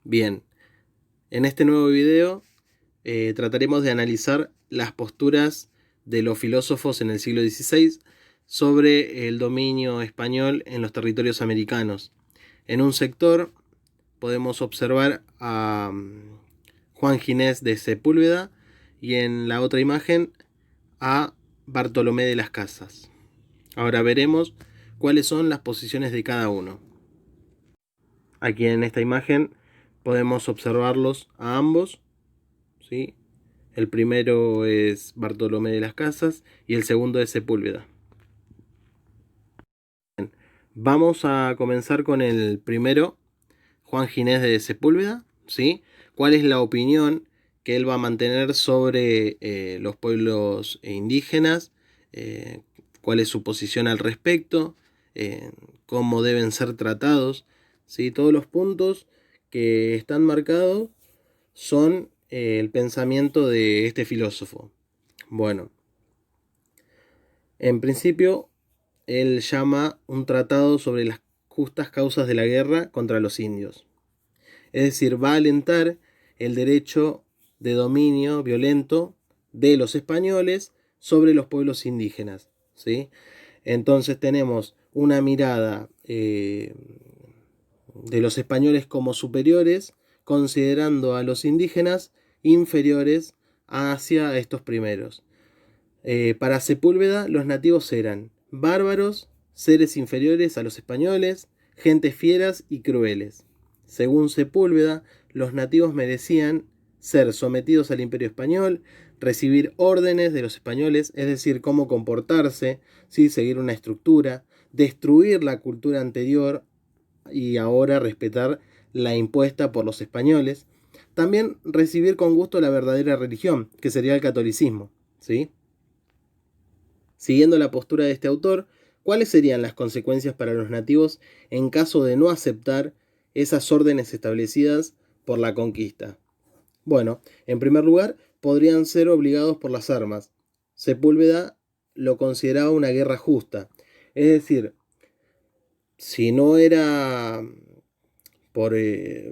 Bien, en este nuevo video trataremos de analizar las posturas de los filósofos en el siglo XVI sobre el dominio español en los territorios americanos. En un sector podemos observar a Juan Ginés de Sepúlveda y en la otra imagen a Bartolomé de las Casas. Ahora veremos cuáles son las posiciones de cada uno. Aquí en esta imagen podemos observarlos a ambos, ¿sí? El primero es Bartolomé de las Casas y el segundo es Sepúlveda. Bien, vamos a comenzar con el primero, Juan Ginés de Sepúlveda, ¿sí? ¿Cuál es la opinión que él va a mantener sobre los pueblos indígenas? ¿Cuál es su posición al respecto? ¿Cómo deben ser tratados? ¿Sí? Todos los puntos que están marcados son el pensamiento de este filósofo. Bueno, en principio, él llama un tratado sobre las justas causas de la guerra contra los indios. Es decir, va a alentar el derecho de dominio violento de los españoles sobre los pueblos indígenas, ¿sí? Entonces tenemos una mirada de los españoles como superiores, considerando a los indígenas inferiores hacia estos primeros. Para Sepúlveda, los nativos eran bárbaros, seres inferiores a los españoles, gentes fieras y crueles. Según Sepúlveda, los nativos merecían ser sometidos al imperio español, recibir órdenes de los españoles, es decir, cómo comportarse, ¿sí? Seguir una estructura, destruir la cultura anterior y ahora respetar la impuesta por los españoles. También recibir con gusto la verdadera religión, que sería el catolicismo, ¿sí? Siguiendo la postura de este autor, ¿cuáles serían las consecuencias para los nativos en caso de no aceptar esas órdenes establecidas por la conquista? Bueno, en primer lugar, podrían ser obligados por las armas. Sepúlveda lo consideraba una guerra justa. Es decir, si no era por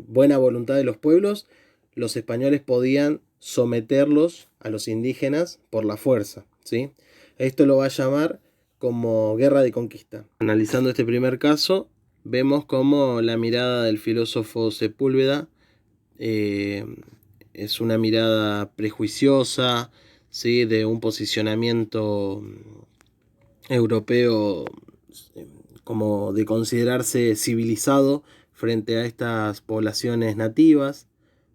buena voluntad de los pueblos, los españoles podían someterlos a los indígenas por la fuerza, ¿sí? Esto lo va a llamar como guerra de conquista. Analizando este primer caso, vemos cómo la mirada del filósofo Sepúlveda es una mirada prejuiciosa, ¿sí? De un posicionamiento europeo como de considerarse civilizado frente a estas poblaciones nativas,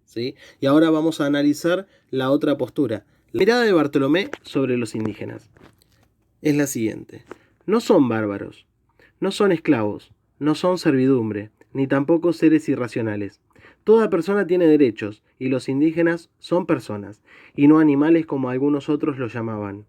¿sí? Y ahora vamos a analizar la otra postura. La mirada de Bartolomé sobre los indígenas es la siguiente. No son bárbaros, no son esclavos, no son servidumbre, ni tampoco seres irracionales. Toda persona tiene derechos, y los indígenas son personas, y no animales como algunos otros los llamaban.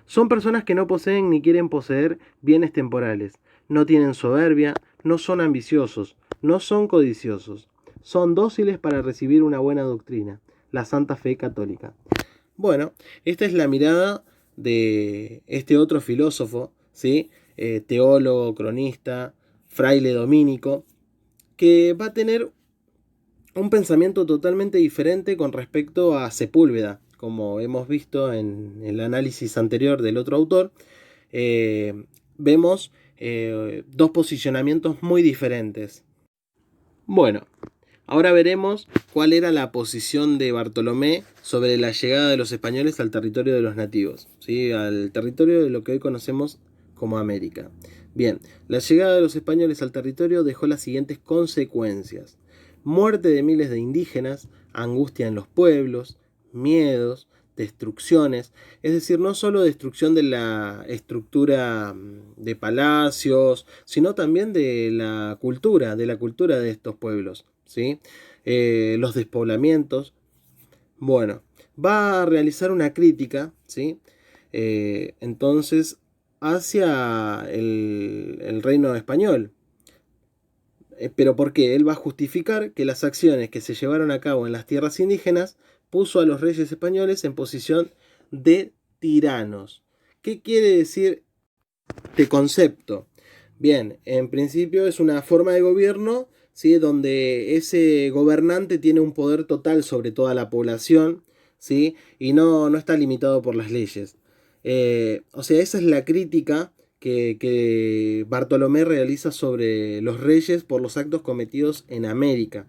Son personas que no poseen ni quieren poseer bienes temporales, no tienen soberbia, no son ambiciosos, no son codiciosos. Son dóciles para recibir una buena doctrina, la Santa Fe Católica. Bueno, esta es la mirada de este otro filósofo, ¿sí? Teólogo, cronista, fraile dominico, que va a tener un pensamiento totalmente diferente con respecto a Sepúlveda, como hemos visto en el análisis anterior del otro autor. Vemos dos posicionamientos muy diferentes. Bueno, ahora veremos cuál era la posición de Bartolomé sobre la llegada de los españoles al territorio de los nativos, ¿sí? Al territorio de lo que hoy conocemos como América. Bien, la llegada de los españoles al territorio dejó las siguientes consecuencias: muerte de miles de indígenas, angustia en los pueblos, miedos, destrucciones, es decir, no solo destrucción de la estructura de palacios, sino también de la cultura de estos pueblos, ¿sí? Los despoblamientos. Bueno, va a realizar una crítica, ¿sí? Entonces, hacia el reino español. ¿Pero por qué? Él va a justificar que las acciones que se llevaron a cabo en las tierras indígenas puso a los reyes españoles en posición de tiranos. ¿Qué quiere decir este concepto? Bien, en principio es una forma de gobierno ¿sí? Donde ese gobernante tiene un poder total sobre toda la población, ¿sí? Y no está limitado por las leyes. O sea, esa es la crítica que Bartolomé realiza sobre los reyes por los actos cometidos en América.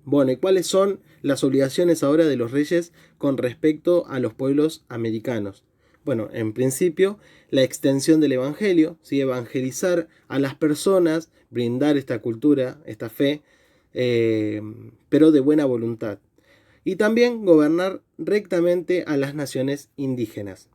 Bueno, ¿y cuáles son las obligaciones ahora de los reyes con respecto a los pueblos americanos? Bueno, en principio, la extensión del Evangelio, ¿sí? Evangelizar a las personas, brindar esta cultura, esta fe, pero de buena voluntad. Y también gobernar rectamente a las naciones indígenas.